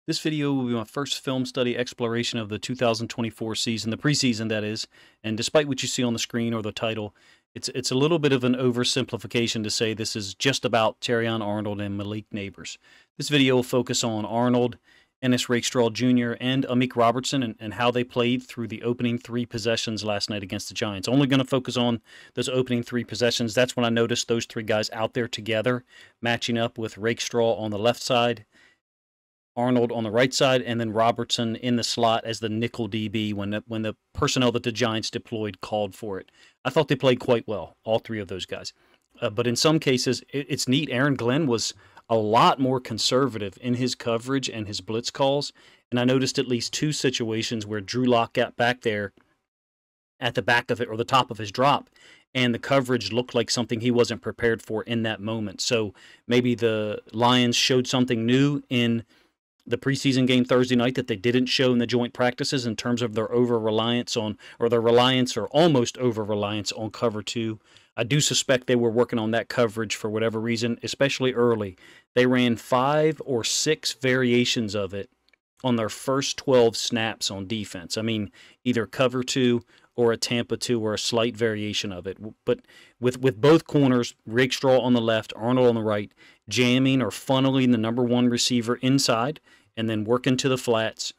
This video will be my first film study exploration of the 2024 season, the preseason that is, and despite what you see on the screen or the title, it's a little bit of an oversimplification to say this is just about TERRION ARNOLD and Malik Nabers. This video will focus on Arnold, Ennis Rakestraw Jr., and Amik Robertson and how they played through the opening three possessions last night against the Giants. Only going to focus on those opening three possessions. That's when I noticed those three guys out there together, matching up with Rakestraw on the left side, Arnold on the right side, and then Robertson in the slot as the nickel DB when the personnel that the Giants deployed called for it. I thought they played quite well, all three of those guys. But in some cases, it's neat. Aaron Glenn was a lot more conservative in his coverage and his blitz calls, and I noticed at least two situations where Drew Lock got back there at the back of it or the top of his drop, and the coverage looked like something he wasn't prepared for in that moment. So maybe the Lions showed something new in the preseason game Thursday night that they didn't show in the joint practices in terms of their over-reliance on, or their reliance or almost over-reliance on cover two. I do suspect they were working on that coverage for whatever reason, especially early. They ran 5 or 6 variations of it on their first 12 snaps on defense. I mean, either cover two or a Tampa 2 or a slight variation of it. But with both corners, Rakestraw on the left, Arnold on the right, jamming or funneling the number one receiver inside and then working to the flats.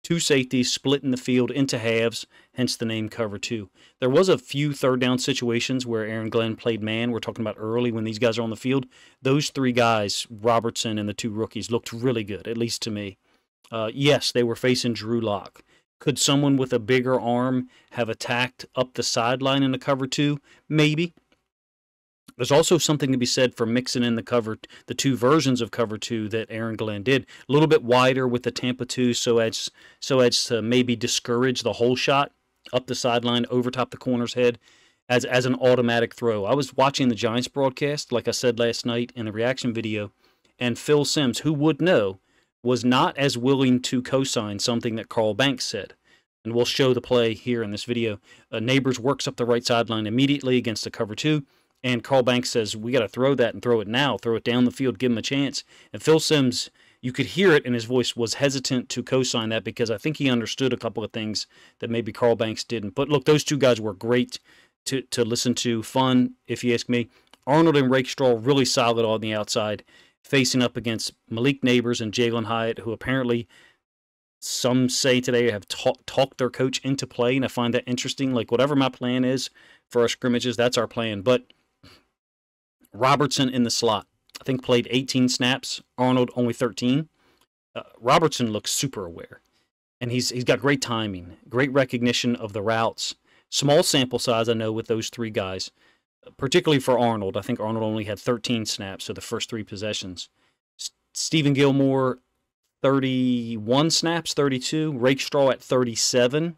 Two safeties splitting the field into halves, hence the name cover two. There was a few third down situations where Aaron Glenn played man. We're talking about early when these guys are on the field. Those three guys, Robertson and the two rookies, looked really good, at least to me. Yes, they were facing Drew Lock. Could someone with a bigger arm have attacked up the sideline in the cover two? Maybe. There's also something to be said for mixing in the two versions of cover two that Aaron Glenn did. A little bit wider with the Tampa 2 so as to maybe discourage the whole shot up the sideline, over top the corner's head as an automatic throw. I was watching the Giants broadcast, like I said last night in the reaction video, and Phil Simms, who would know, was not as willing to co-sign something that Carl Banks said. And we'll show the play here in this video. Nabers works up the right sideline immediately against the cover two, and Carl Banks says, we got to throw that and throw it now. Throw it down the field, give him a chance. And Phil Simms, you could hear it in his voice, was hesitant to co-sign that because I think he understood a couple of things that maybe Carl Banks didn't. But look, those two guys were great to listen to. Fun, if you ask me. Arnold and Rakestraw really solid on the outside, facing up against Malik Nabers and Jalen Hyatt, who apparently some say today have talked their coach into play, and I find that interesting. Like, whatever my plan is for our scrimmages, that's our plan. But Robertson in the slot, I think played 18 snaps. Arnold only 13. Robertson looks super aware, and he's got great timing, great recognition of the routes. Small sample size, I know, with those three guys, particularly for Arnold. I think Arnold only had 13 snaps, so the first three possessions. Stephen Gilmore, 31 snaps, 32. Rakestraw at 37.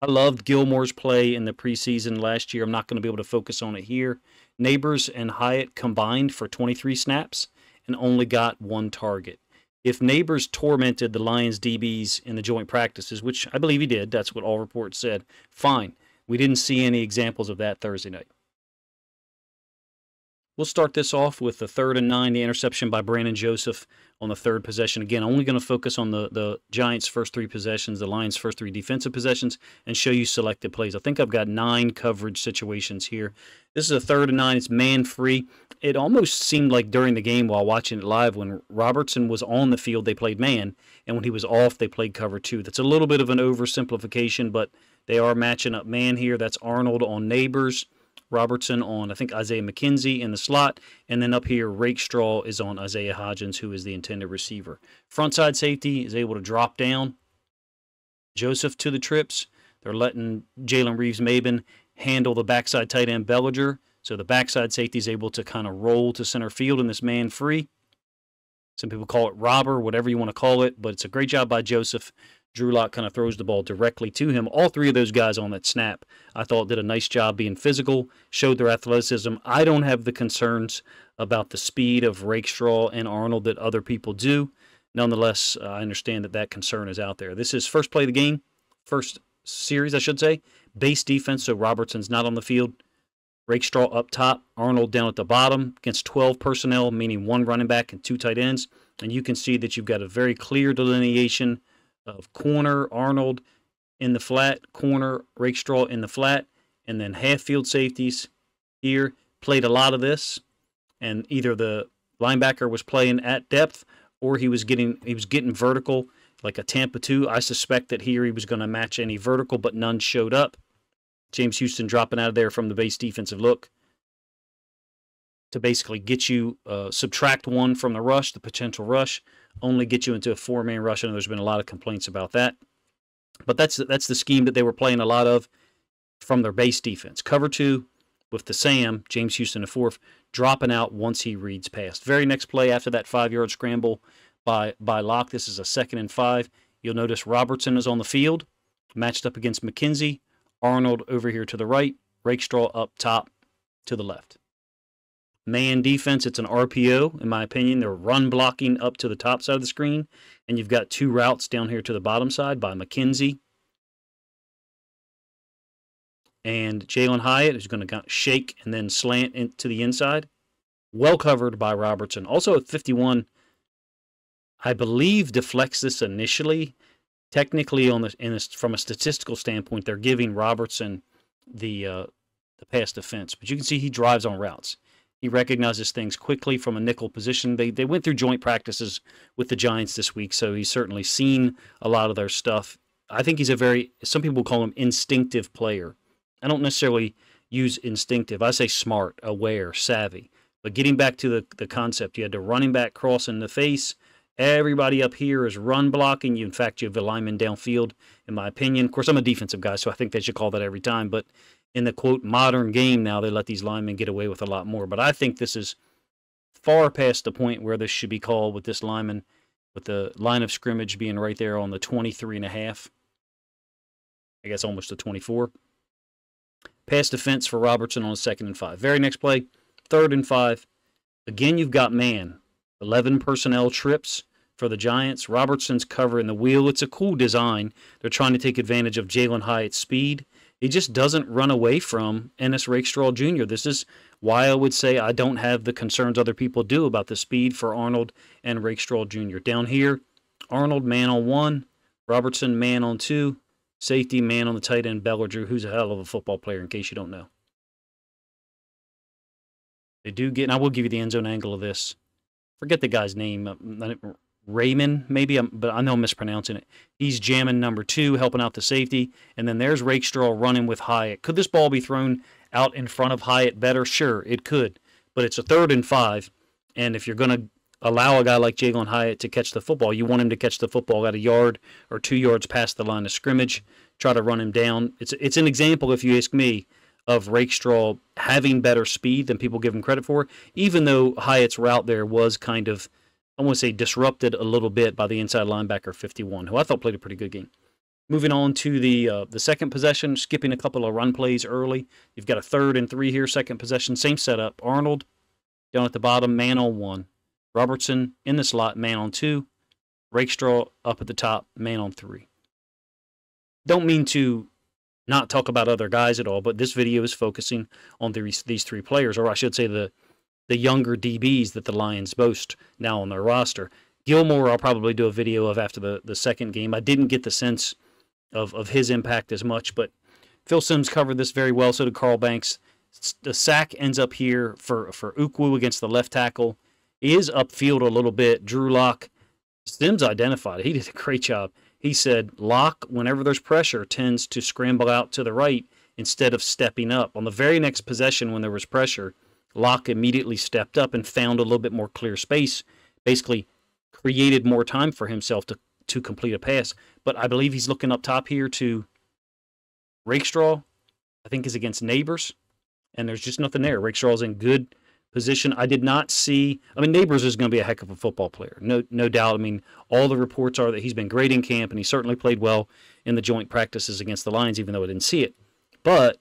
I loved Gilmore's play in the preseason last year. I'm not going to be able to focus on it here. Nabers and Hyatt combined for 23 snaps and only got one target. If Nabers tormented the Lions DBs in the joint practices, which I believe he did, that's what all reports said, fine. We didn't see any examples of that Thursday night. We'll start this off with the 3rd and 9, the interception by Brandon Joseph on the third possession. Again, only going to focus on the Giants' first three possessions, the Lions' first three defensive possessions, and show you selected plays. I think I've got 9 coverage situations here. This is a 3rd and 9. It's man-free. It almost seemed like during the game while watching it live, when Robertson was on the field, they played man, and when he was off, they played cover two. That's a little bit of an oversimplification, but they are matching up man here. That's Arnold on Nabers. Robertson on, I think, Isaiah McKenzie in the slot. And then up here, Rakestraw is on Isaiah Hodgins, who is the intended receiver. Frontside safety is able to drop down. Joseph to the trips. They're letting Jalen Reeves-Maben handle the backside tight end Bellinger. So the backside safety is able to kind of roll to center field in this man free. Some people call it robber, whatever you want to call it, but it's a great job by Joseph. Drew Lock kind of throws the ball directly to him. All three of those guys on that snap, I thought, did a nice job being physical, showed their athleticism. I don't have the concerns about the speed of Rakestraw and Arnold that other people do. Nonetheless, I understand that concern is out there. This is first play of the game, first series, I should say. Base defense, so Robertson's not on the field. Rakestraw up top, Arnold down at the bottom against 12 personnel, meaning 1 running back and 2 tight ends. And you can see that you've got a very clear delineation of corner, Arnold in the flat, corner, Rakestraw in the flat, and then half field safeties here. Played a lot of this, and either the linebacker was playing at depth or he was getting vertical like a Tampa 2. I suspect that here he was going to match any vertical, but none showed up. James Houston dropping out of there from the base defensive look to basically get you, subtract 1 from the rush, the potential rush, only get you into a 4-man rush. I know there's been a lot of complaints about that. But that's the scheme that they were playing a lot of from their base defense. Cover 2 with the Sam, James Houston, the 4th, dropping out once he reads past. Very next play after that 5-yard scramble by Locke. This is a 2nd and 5. You'll notice Robertson is on the field, matched up against McKenzie. Arnold over here to the right, Rakestraw up top to the left. Man defense, it's an RPO, in my opinion. They're run blocking up to the top side of the screen, and you've got 2 routes down here to the bottom side by McKenzie. And Jalen Hyatt is going to shake and then slant into the inside. Well covered by Robertson. Also at 51, I believe deflects this initially. Technically, from a statistical standpoint, they're giving Robertson the pass defense. But you can see he drives on routes. He recognizes things quickly from a nickel position. They went through joint practices with the Giants this week, so he's certainly seen a lot of their stuff. I think he's some people call him instinctive player. I don't necessarily use instinctive. I say smart, aware, savvy. But getting back to the concept, you had the running back cross in the face. Everybody up here is run blocking you. In fact, you have a lineman downfield, in my opinion. Of course, I'm a defensive guy, so I think they should call that every time. But in the, quote, modern game now, they let these linemen get away with a lot more. But I think this is far past the point where this should be called with this lineman, with the line of scrimmage being right there on the 23.5. I guess almost the 24. Pass defense for Robertson on the 2nd and 5. Very next play, 3rd and 5. Again, you've got man. 11 personnel trips for the Giants. Robertson's covering the wheel. It's a cool design. They're trying to take advantage of Jalen Hyatt's speed. He just doesn't run away from Ennis Rakestraw Jr. This is why I would say I don't have the concerns other people do about the speed for Arnold and Rakestraw Jr. Down here, Arnold man on 1, Robertson man on 2, safety man on the tight end, Bellinger, who's a hell of a football player in case you don't know. They do get, and I will give you the end zone angle of this. Forget the guy's name, Raymond, maybe, but I know I'm mispronouncing it. He's jamming number 2, helping out the safety, and then there's Rakestraw running with Hyatt. Could this ball be thrown out in front of Hyatt better? Sure, it could, but it's a 3rd and 5, and if you're going to allow a guy like Jalen Hyatt to catch the football, you want him to catch the football at a yard or 2 yards past the line of scrimmage, try to run him down. It's an example, if you ask me, of Rakestraw having better speed than people give him credit for, even though Hyatt's route there was kind of, I want to say, disrupted a little bit by the inside linebacker 51, who I thought played a pretty good game. Moving on to the second possession, skipping a couple of run plays early. You've got a 3rd and 3 here, second possession, same setup. Arnold down at the bottom, man on 1. Robertson in the slot, man on 2. Rakestraw up at the top, man on 3. Don't mean to not talk about other guys at all, but this video is focusing on these 3 players, or I should say the younger DBs that the Lions boast now on their roster. Gilmore I'll probably do a video of after the second game. I didn't get the sense of his impact as much, but Phil Simms covered this very well, so did Carl Banks. The sack ends up here for Ukwu against the left tackle. He is upfield a little bit. Drew Lock, Simms identified it. He did a great job. He said Locke, whenever there's pressure, tends to scramble out to the right instead of stepping up. On the very next possession when there was pressure, Locke immediately stepped up and found a little bit more clear space, basically created more time for himself to complete a pass. But I believe he's looking up top here to Rakestraw, I think is against Neighbors, and there's just nothing there. Rakestraw's in good position. I did not see, I mean, Neighbors is going to be a heck of a football player, no doubt. I mean, all the reports are that he's been great in camp, and he certainly played well in the joint practices against the Lions, even though I didn't see it. But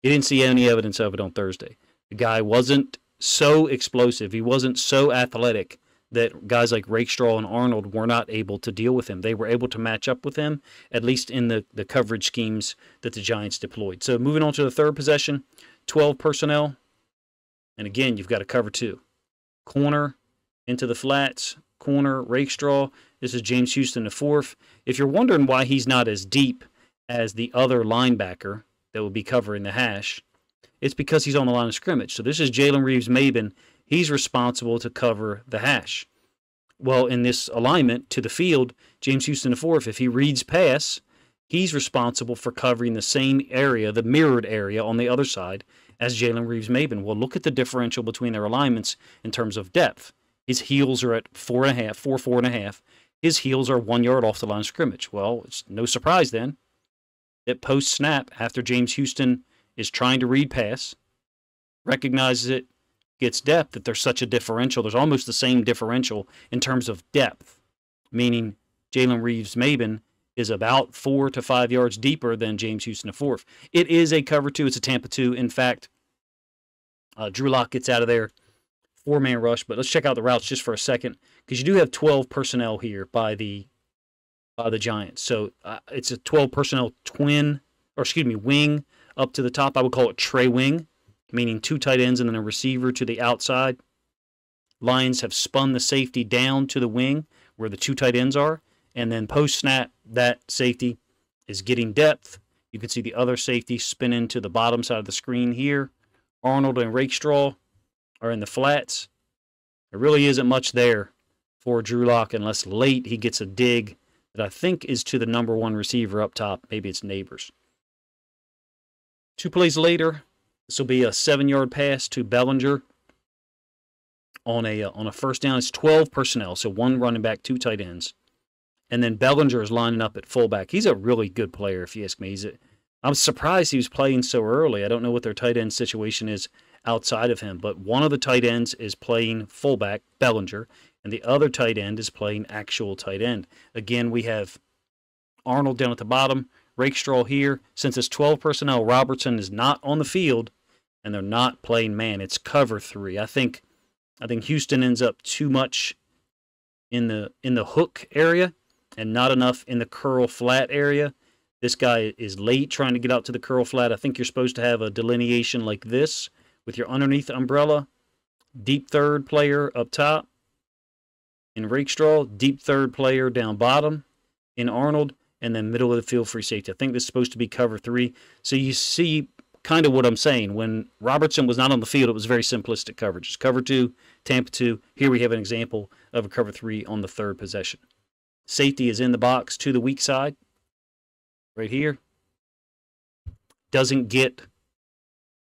you didn't see any evidence of it on Thursday. The guy wasn't so explosive. He wasn't so athletic that guys like Rakestraw and Arnold were not able to deal with him. They were able to match up with him, at least in the coverage schemes that the Giants deployed. So moving on to the third possession, 12 personnel. And again, you've got a cover 2. Corner into the flats, corner, Rakestraw. This is James Houston IV. If you're wondering why he's not as deep as the other linebacker that will be covering the hash, it's because he's on the line of scrimmage. So this is Jalen Reeves-Maben. He's responsible to cover the hash. Well, in this alignment to the field, James Houston IV, if he reads pass, he's responsible for covering the same area, the mirrored area on the other side, as Jalen Reeves-Maben. Well, look at the differential between their alignments in terms of depth. His heels are at 4.5. His heels are 1 yard off the line of scrimmage. Well, it's no surprise then that post-snap, after James Houston is trying to read pass, recognizes it, gets depth, that there's such a differential. There's almost the same differential in terms of depth, meaning Jalen Reeves-Maben is about 4 to 5 yards deeper than James Houston IV. It is a cover 2. It's a Tampa 2. In fact, Drew Lock gets out of there. 4-man rush, but let's check out the routes just for a second, because you do have 12 personnel here by the Giants. So it's a 12 personnel wing up to the top. I would call it tray wing, meaning 2 tight ends and then a receiver to the outside. Lions have spun the safety down to the wing where the 2 tight ends are, and then post-snap, that safety is getting depth. You can see the other safety spin into the bottom side of the screen here. Arnold and Rakestraw are in the flats. There really isn't much there for Drew Lock unless late he gets a dig that I think is to the number 1 receiver up top. Maybe it's Neighbors. 2 plays later, this will be a 7-yard pass to Bellinger on a first down. It's 12 personnel, so 1 running back, 2 tight ends. And then Bellinger is lining up at fullback. He's a really good player, if you ask me. I'm surprised he was playing so early. I don't know what their tight end situation is outside of him, but one of the tight ends is playing fullback, Bellinger, and the other tight end is playing actual tight end. Again, we have Arnold down at the bottom, Rakestraw here. Since it's 12 personnel, Robertson is not on the field, and they're not playing man. It's cover 3. I think Houston ends up too much in the hook area and not enough in the curl flat area. This guy is late trying to get out to the curl flat. I think you're supposed to have a delineation like this with your underneath umbrella. Deep third player up top in Rakestraw. Deep third player down bottom in Arnold. And then middle of the field free safety. I think this is supposed to be cover 3. So you see kind of what I'm saying. When Robertson was not on the field, it was very simplistic coverage. It's cover 2, Tampa 2. Here we have an example of a cover 3 on the 3rd possession. Safety is in the box to the weak side. Right here. Doesn't get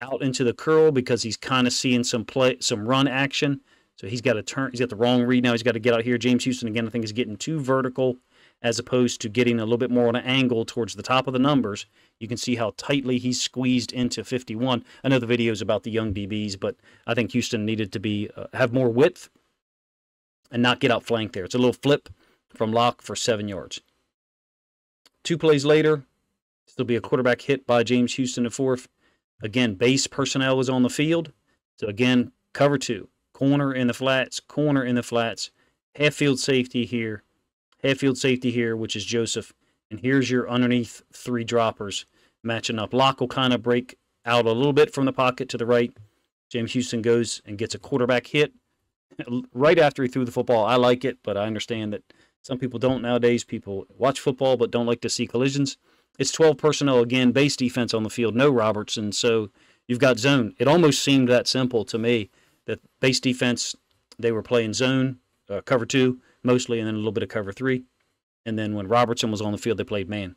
out into the curl because he's kind of seeing some run action. So he's got to turn. He's got the wrong read now. He's got to get out here. James Houston, again, I think is getting too vertical as opposed to getting a little bit more on an angle towards the top of the numbers. You can see how tightly he's squeezed into 51. I know the video is about the young DBs, but I think Houston needed to have more width and not get outflanked there. It's a little flip from Lock for 7 yards. 2 plays later, still be a quarterback hit by James Houston IV. Again, base personnel is on the field. So again, cover 2. Corner in the flats, half field safety here, which is Joseph. And here's your underneath 3 droppers matching up. Lock will kind of break out a little bit from the pocket to the right. James Houston goes and gets a quarterback hit right after he threw the football. I like it, but I understand that some people don't nowadays. People watch football but don't like to see collisions. It's 12 personnel again, base defense on the field, no Robertson, so you've got zone. It almost seemed that simple to me, that base defense, they were playing zone, cover 2 mostly, and then a little bit of cover 3. And then when Robertson was on the field, they played man.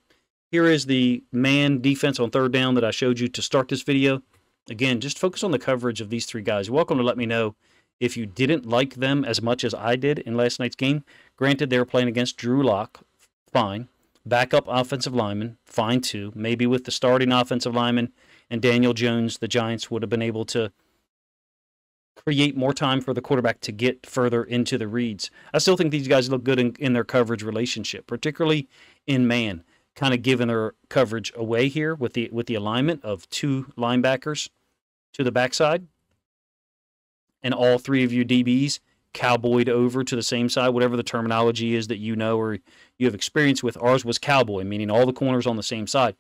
Here is the man defense on 3rd down that I showed you to start this video. Again, just focus on the coverage of these 3 guys. You're welcome to let me know if you didn't like them as much as I did in last night's game. Granted, they were playing against Drew Lock, fine. Backup offensive lineman, fine too. Maybe with the starting offensive lineman and Daniel Jones, the Giants would have been able to create more time for the quarterback to get further into the reads. I still think these guys look good in their coverage relationship, particularly in man, kind of giving their coverage away here with the alignment of 2 linebackers to the backside. And all 3 of your DBs cowboyed over to the same side, whatever the terminology is that you know or you have experience with. Ours was cowboy, meaning all the corners on the same side.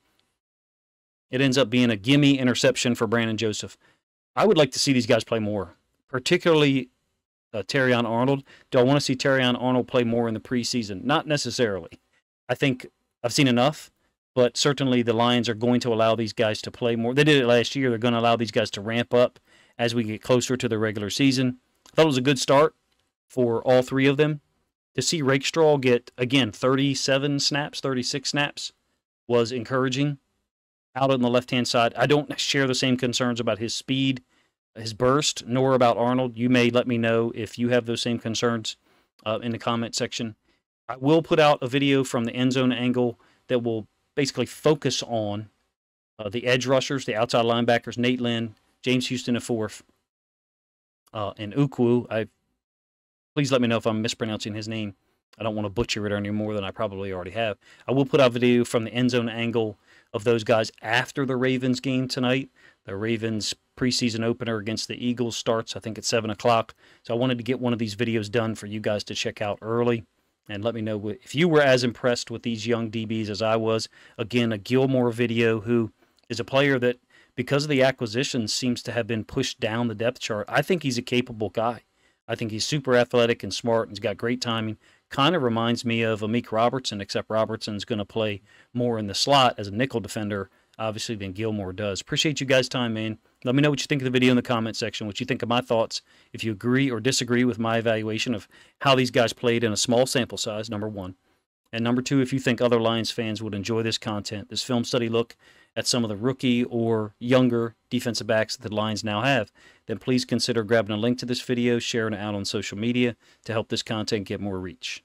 it ends up being a gimme interception for Brandon Joseph. I would like to see these guys play more, particularly TERRION ARNOLD. Do I want to see TERRION ARNOLD play more in the preseason? Not necessarily. I think I've seen enough, but certainly the Lions are going to allow these guys to play more. They did it last year. They're going to allow these guys to ramp up as we get closer to the regular season. I thought it was a good start for all three of them. To see Rakestraw get, again, 37 snaps, 36 snaps was encouraging. Out on the left-hand side, I don't share the same concerns about his speed, his burst, nor about Arnold. You may let me know if you have those same concerns in the comment section. I will put out a video from the end zone angle that will basically focus on the edge rushers, the outside linebackers, Nate Lynn, James Houston IV, and Ukwu. Please let me know if I'm mispronouncing his name. I don't want to butcher it any more than I probably already have. I will put out a video from the end zone angle of those guys after the Ravens game tonight. The Ravens preseason opener against the Eagles starts, I think, at 7 o'clock. So I wanted to get one of these videos done for you guys to check out early. And let me know if you were as impressed with these young DBs as I was. Again, a Gilmore video, who is a player that, because of the acquisition, seems to have been pushed down the depth chart. I think he's a capable guy. I think he's super athletic and smart, and he's got great timing. Kind of reminds me of Amik Robertson, except Robertson's going to play more in the slot as a nickel defender, obviously, than Gilmore does. Appreciate you guys' time, man. Let me know what you think of the video in the comment section, what you think of my thoughts, if you agree or disagree with my evaluation of how these guys played in a small sample size, number one. And number two, if you think other Lions fans would enjoy this content, this film study look at some of the rookie or younger defensive backs that the Lions now have, then please consider grabbing a link to this video, sharing it out on social media to help this content get more reach.